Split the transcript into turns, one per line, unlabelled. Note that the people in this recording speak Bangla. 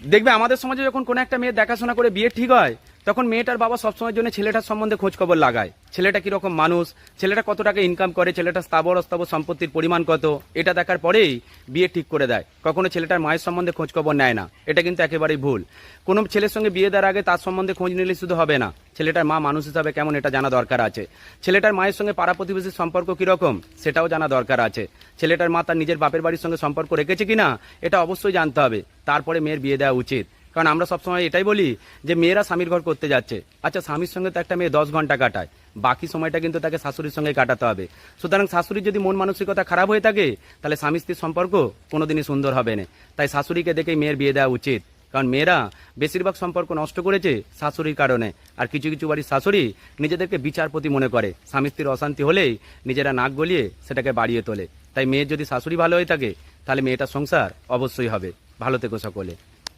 দেখবে আমাদের সমাজে যখন কোনো একটা মেয়ের দেখাশোনা করে বিয়ে ঠিক হয়, তখন মেয়েটার বাবা সবসময়ের জন্য ছেলেটার সম্বন্ধে খোঁজ খবর লাগায়। ছেলেটা কিরকম মানুষ, ছেলেটা কত টাকা ইনকাম করে, ছেলেটা স্থাবর অস্থাবর সম্পত্তির পরিমাণ কত, এটা দেখার পরেই বিয়ে ঠিক করে দেয়। কখনো ছেলেটার মায়ের সম্বন্ধে খোঁজ খবর নেয় না, এটা কিন্তু একেবারেই ভুল। কোনো ছেলের সঙ্গে বিয়ে দেওয়ার আগে তার সম্বন্ধে খোঁজ নিলে শুধু হবে না, ছেলেটার মা মানুষ হিসাবে কেমন এটা জানা দরকার আছে। ছেলেটার মায়ের সঙ্গে পাড়া প্রতিবেশীর সম্পর্ক কিরকম সেটাও জানা দরকার আছে। ছেলেটার মা তার নিজের বাপের বাড়ির সঙ্গে সম্পর্ক রেখেছে কিনা এটা অবশ্যই জানতে হবে, তারপরে মেয়ের বিয়ে দেওয়া উচিত। কারণ আমরা সবসময় এটাই বলি যে মেয়েরা স্বামীর ঘর করতে যাচ্ছে। আচ্ছা, স্বামীর সঙ্গে তো একটা মেয়ে 10 ঘন্টা কাটায়, বাকি সময়টা কিন্তু তাকে শাশুড়ির সঙ্গে কাটাতে হবে। সুতরাং শাশুড়ির যদি মন মানসিকতা খারাপ হয়ে থাকে, তাহলে স্বামী স্ত্রীর সম্পর্ক কোনোদিনই সুন্দর হবে না। তাই শাশুড়িকে দেখেই মেয়ের বিয়ে দেওয়া উচিত। কারণ মেয়েরা বেশিরভাগ সম্পর্ক নষ্ট করেছে শাশুড়ির কারণে। আর কিছু কিছু বাড়ির শাশুড়ি নিজেদেরকে বিচারপতি মনে করে, স্বামী স্ত্রীর অশান্তি হলেই নিজেরা নাক গলিয়ে সেটাকে বাড়িয়ে তোলে। তাই মেয়ের যদি শাশুড়ি ভালো হয়ে থাকে, তাহলে মেয়েটার সংসার অবশ্যই হবে। ভালো থেকো সকলে।